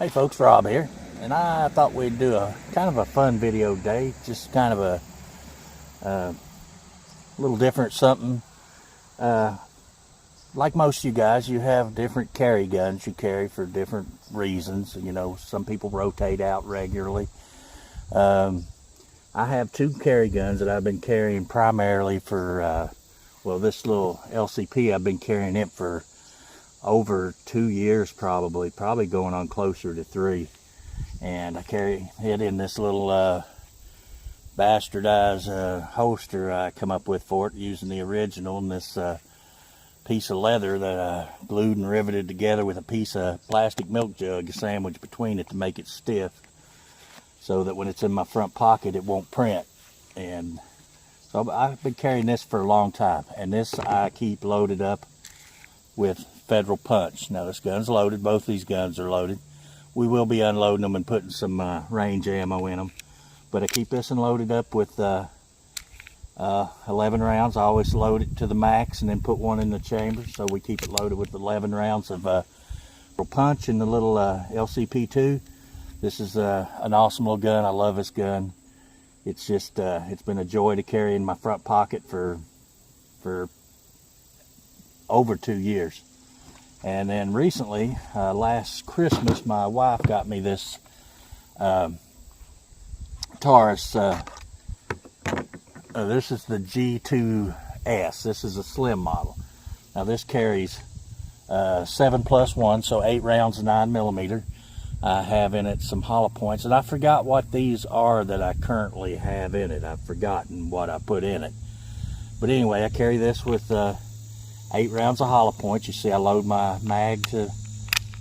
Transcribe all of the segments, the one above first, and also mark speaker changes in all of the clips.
Speaker 1: Hey folks, Rob here, and I thought we'd do a kind of a fun video today, just kind of a little different something. Like most of you guys, you have different carry guns you carry for different reasons. You know, some people rotate out regularly. I have two carry guns that I've been carrying primarily for, well, this little LCP, I've been carrying it for over 2 years probably going on closer to 3. And I carry it in this little bastardized holster I come up with for it, using the original, and this piece of leather that I glued and riveted together with a piece of plastic milk jug sandwiched between it to make it stiff, so that when it's in my front pocket it won't print. And so I've been carrying this for a long time, and this I keep loaded up with Federal Punch. Now this gun's loaded, both these guns are loaded. We will be unloading them and putting some range ammo in them, but I keep this one loaded up with 11 rounds. I always load it to the max and then put one in the chamber, so we keep it loaded with 11 rounds of Punch in the little LCP2. This is an awesome little gun. I love this gun. It's just it's been a joy to carry in my front pocket for over 2 years. And then recently, last Christmas, my wife got me this Taurus. This is the G2S. This is a slim model. Now this carries 7+1, so 8 rounds of 9mm. I have in it some hollow points, and I forgot what these are that I currently have in it. I've forgotten what I put in it. But anyway, I carry this with 8 rounds of hollow points. You see I load my mag to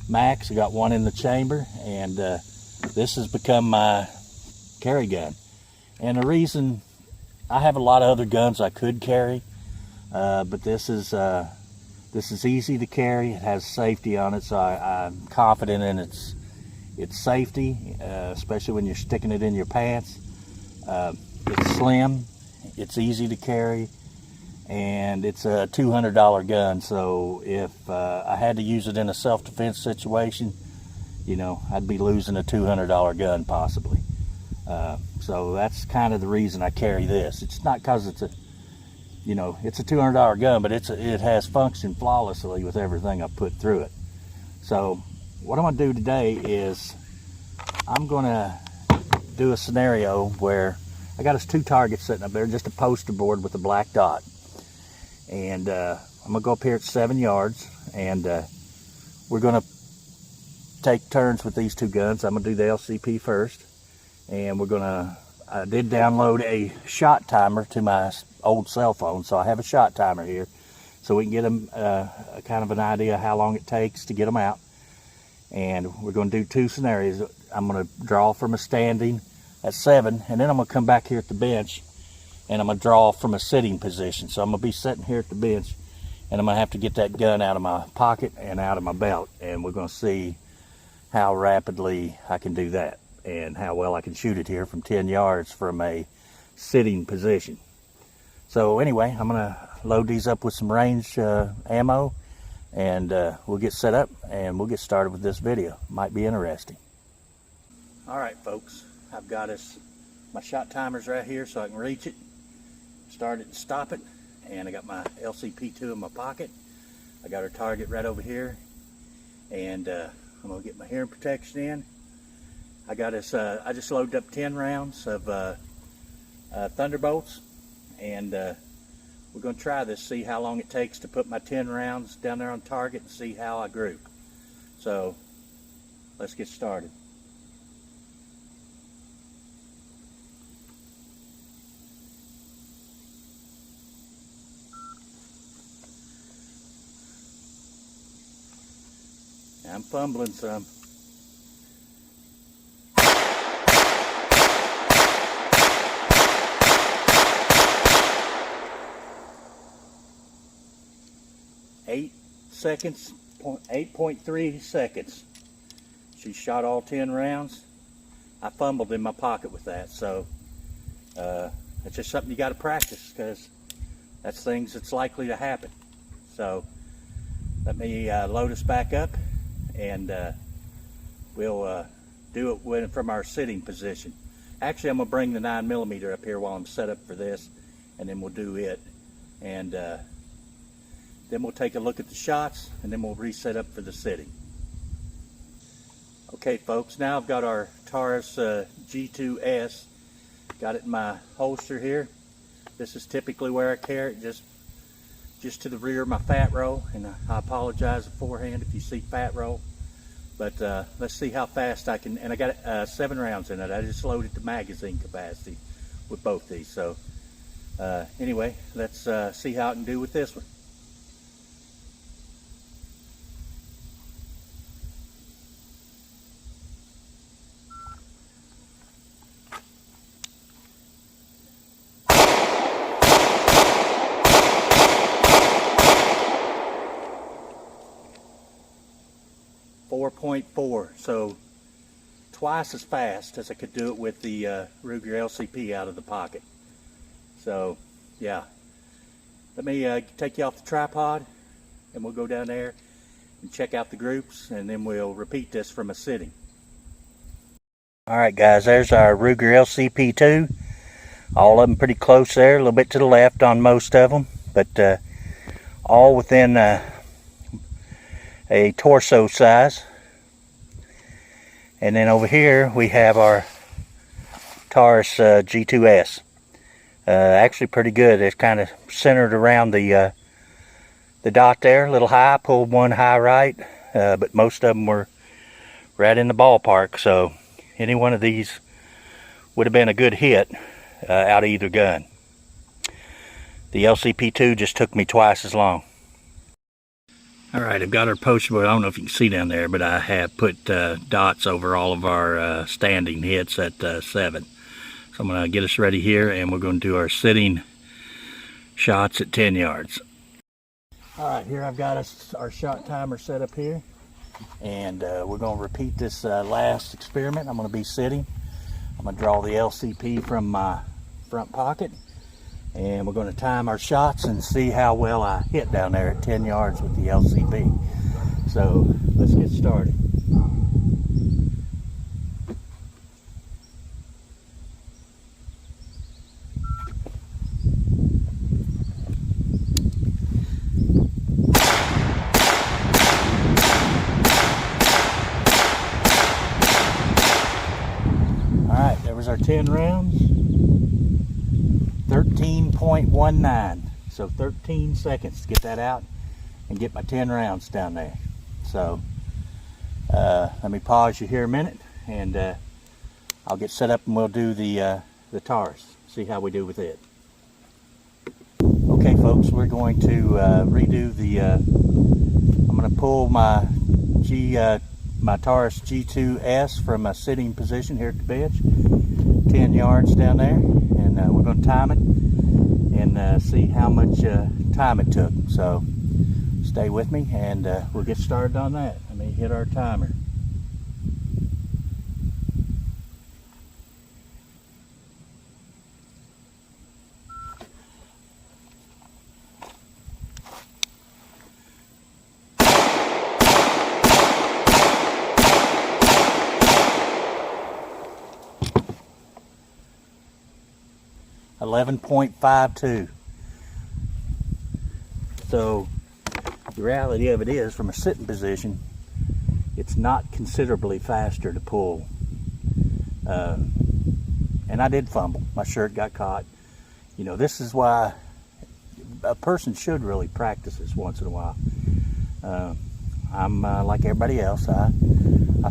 Speaker 1: max. I got one in the chamber, and this has become my carry gun. And the reason, I have a lot of other guns I could carry, but this is easy to carry. It has safety on it, so I'm confident in its safety, especially when you're sticking it in your pants. It's slim, it's easy to carry, and it's a $200 gun, so if I had to use it in a self-defense situation, you know, I'd be losing a $200 gun possibly. So that's kind of the reason I carry this. It's not because it's a, you know, it's a $200 gun, but it has functioned flawlessly with everything I put through it. So what I'm going to do today is I'm going to do a scenario where I got us 2 targets sitting up there, just a poster board with a black dot. And I'm going to go up here at 7 yards, and we're going to take turns with these 2 guns. I'm going to do the LCP first, and I did download a shot timer to my old cell phone, so I have a shot timer here, so we can get them kind of an idea how long it takes to get them out. And we're going to do 2 scenarios. I'm going to draw from a standing at 7, and then I'm going to come back here at the bench, and I'm going to draw from a sitting position. So I'm going to be sitting here at the bench, and I'm going to have to get that gun out of my pocket and out of my belt, and we're going to see how rapidly I can do that and how well I can shoot it here from 10 yards from a sitting position. So anyway, I'm going to load these up with some range ammo, and we'll get set up and we'll get started with this video. Might be interesting. All right, folks, I've got my shot timers right here so I can reach it, start it and stop it, and I got my LCP2 in my pocket. I got our target right over here, and I'm gonna get my hearing protection in. I got us. I just loaded up 10 rounds of Thunderbolts, and we're gonna try this, see how long it takes to put my 10 rounds down there on target and see how I group. So let's get started. I'm fumbling some. Eight seconds, 8.3 seconds. She shot all 10 rounds. I fumbled in my pocket with that, so it's just something you got to practice, because that's things that's likely to happen. So let me load us back up, and we'll do it from our sitting position. Actually, I'm going to bring the 9mm up here while I'm set up for this, and then we'll do it. And then we'll take a look at the shots, and then we'll reset up for the sitting. Okay, folks, now I've got our Taurus G2S. Got it in my holster here. This is typically where I carry it, just to the rear of my fat roll. And I apologize beforehand if you see fat roll. But let's see how fast I can. And I got 7 rounds in it. I just loaded the magazine capacity with both these. So anyway, let's see how I can do with this one. .4, so twice as fast as I could do it with the Ruger LCP out of the pocket. So yeah, let me take you off the tripod, and we'll go down there and check out the groups, and then we'll repeat this from a sitting. Alright guys, there's our Ruger LCP2. All of them pretty close there, a little bit to the left on most of them, but all within a torso size. And then over here we have our Taurus G2S. Actually pretty good. It's kind of centered around the dot there, a little high. Pulled one high right, but most of them were right in the ballpark. So any one of these would have been a good hit out of either gun. The LCP2 just took me twice as long. Alright, I've got our poster board. I don't know if you can see down there, but I have put dots over all of our standing hits at 7. So I'm going to get us ready here, and we're going to do our sitting shots at 10 yards. Alright, here I've got our shot timer set up here, and we're going to repeat this last experiment. I'm going to be sitting. I'm going to draw the LCP from my front pocket, and we're going to time our shots and see how well I hit down there at 10 yards with the LCP. So let's get started. Alright, there was our 10 rounds. 13.19, so 13 seconds to get that out and get my 10 rounds down there. So let me pause you here a minute, and I'll get set up, and we'll do the Taurus, see how we do with it. Okay folks, we're going to redo the I'm going to pull my Taurus G2S from a sitting position here at the bench, 10 yards down there, and we're going to time it and see how much time it took. So stay with me, and we'll get started on that. Let me hit our timer. .52. So the reality of it is, from a sitting position, it's not considerably faster to pull. And I did fumble. My shirt got caught. You know, this is why a person should really practice this once in a while. I'm like everybody else. I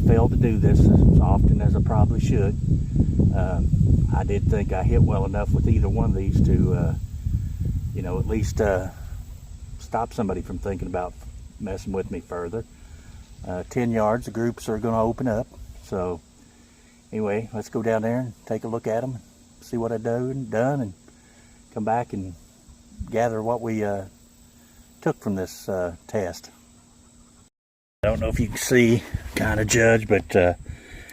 Speaker 1: failed to do this as often as I probably should. I did think I hit well enough with either one of these to, you know, at least stop somebody from thinking about messing with me further. 10 yards, the groups are going to open up. So anyway, let's go down there and take a look at them, see what I've done, and come back and gather what we took from this test. I don't know if you can see, kind of judge, but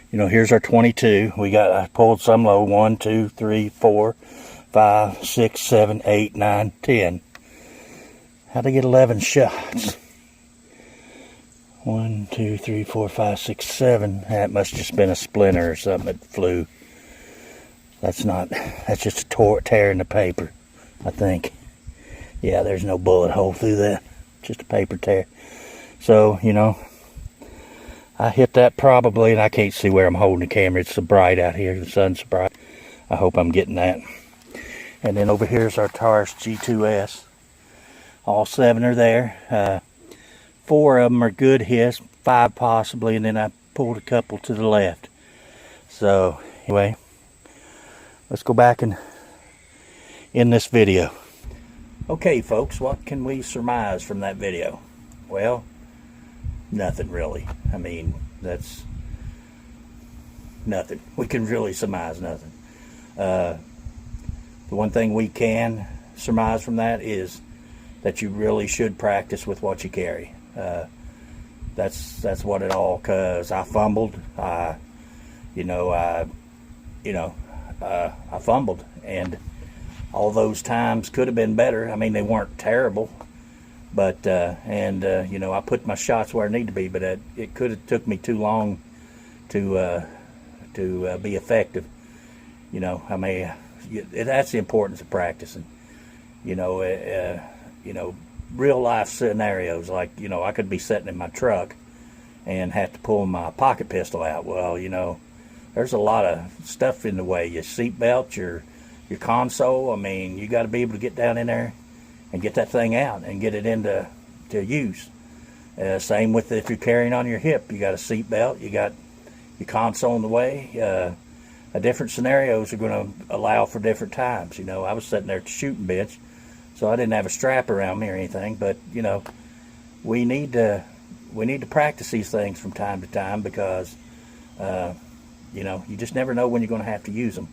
Speaker 1: you know, here's our 22. I pulled some low. 1, 2, 3, 4, 5, 6, 7, 8, 9, 10. How'd I get 11 shots? 1, 2, 3, 4, 5, 6, 7. That must have just been a splinter or something that flew. That's just a tear in the paper, I think. Yeah, there's no bullet hole through that. Just a paper tear. So, you know, I hit that probably, and I can't see where I'm holding the camera. It's so bright out here. The sun's so bright. I hope I'm getting that. And then over here's our Taurus G2S. All 7 are there. 4 of them are good hits, 5 possibly, and then I pulled a couple to the left. So, anyway, let's go back and end this video. Okay, folks, what can we surmise from that video? Well, nothing really. I mean, that's nothing. We can really surmise nothing. The one thing we can surmise from that is that you really should practice with what you carry. That's what it all, cause I fumbled. I fumbled, and all those times could have been better. I mean, they weren't terrible, but I put my shots where I need to be, but it could have took me too long to be effective. I mean, that's the importance of practicing. Real life scenarios, like, I could be sitting in my truck and have to pull my pocket pistol out. Well, there's a lot of stuff in the way. Your seatbelt, your console. I mean, you got to be able to get down in there and get that thing out and get it into use. Same with if you're carrying on your hip. You got a seatbelt. You got your console in the way. Different scenarios are going to allow for different times. I was sitting there at the shooting bench, so I didn't have a strap around me or anything. But we need to practice these things from time to time, because you just never know when you're going to have to use them.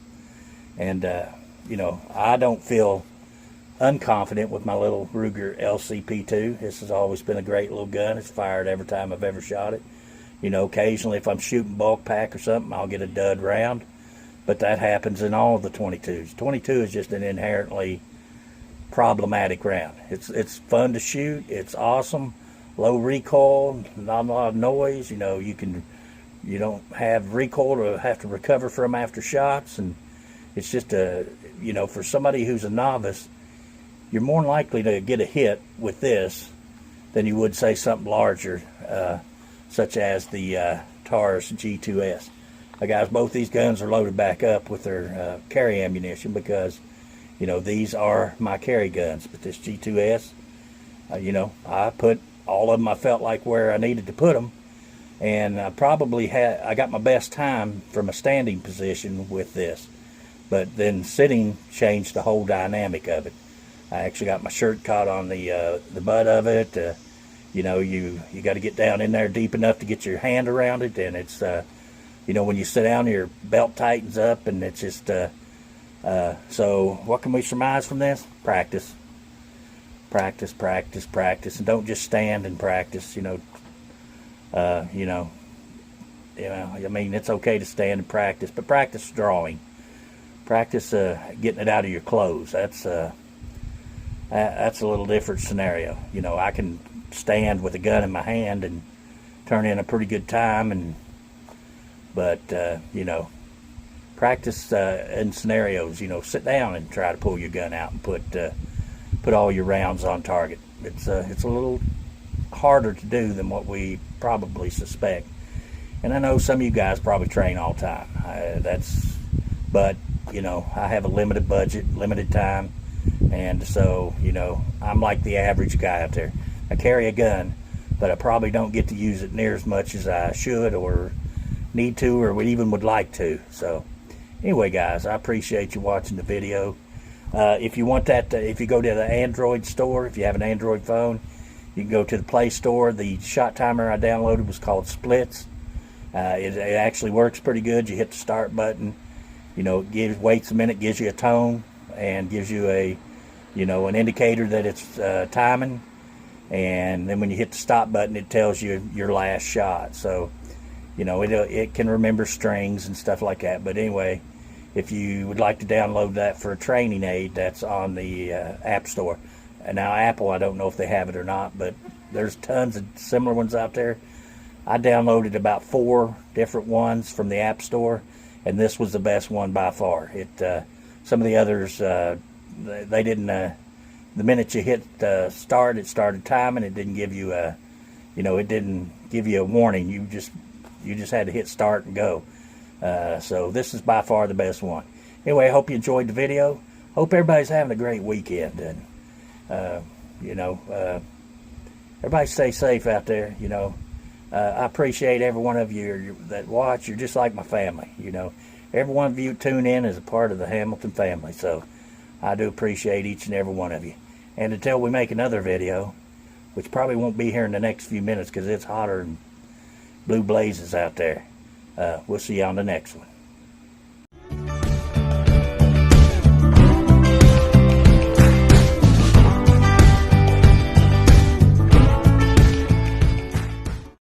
Speaker 1: And I don't feel unconfident with my little Ruger LCP2. This has always been a great little gun. It's fired every time I've ever shot it. Occasionally if I'm shooting bulk pack or something, I'll get a dud round, but that happens in all of the 22s. 22 is just an inherently problematic round. It's fun to shoot. It's awesome. Low recoil, not a lot of noise. You don't have recoil to have to recover from after shots, and it's just for somebody who's a novice, you're more likely to get a hit with this than you would, say, something larger, such as the Taurus G2S. Guys, both these guns are loaded back up with their carry ammunition, because these are my carry guns. But this G2S, I put all of them, I felt like, where I needed to put them, and I got my best time from a standing position with this. But then sitting changed the whole dynamic of it. I actually got my shirt caught on the butt of it. You got to get down in there deep enough to get your hand around it, and it's when you sit down, your belt tightens up, and it's just so what can we surmise from this? Practice, and don't just stand and practice. I mean, it's okay to stand and practice, but practice drawing. Practice getting it out of your clothes. That's a little different scenario. I can stand with a gun in my hand and turn in a pretty good time, but practice in scenarios. Sit down and try to pull your gun out and put all your rounds on target. It's a little harder to do than what we probably suspect. And I know some of you guys probably train all the time. But I have a limited budget, limited time, and so I'm like the average guy out there. I carry a gun, but I probably don't get to use it near as much as I should or need to, or even would like to. So anyway, guys, I appreciate you watching the video. If you want that, if you go to the Android store, if you have an Android phone, you can go to the Play Store. The shot timer I downloaded was called Splits. It actually works pretty good. You hit the start button, it waits a minute, gives you a tone, and gives you an indicator that it's timing. And then when you hit the stop button, it tells you your last shot. So it can remember strings and stuff like that. But anyway, if you would like to download that for a training aid, that's on the App Store. And now Apple, I don't know if they have it or not, but there's tons of similar ones out there. I downloaded about 4 different ones from the App Store, and this was the best one by far. Some of the others, they didn't. The minute you hit start, it started timing. It didn't give you a, it didn't give you a warning. You just had to hit start and go. So this is by far the best one. Anyway, I hope you enjoyed the video. Hope everybody's having a great weekend, and everybody stay safe out there. I appreciate every one of you that watch. You're just like my family. Every one of you tune in as a part of the Hamilton family. So I do appreciate each and every one of you. And until we make another video, which probably won't be here in the next few minutes because it's hotter than blue blazes out there, we'll see you on the next one.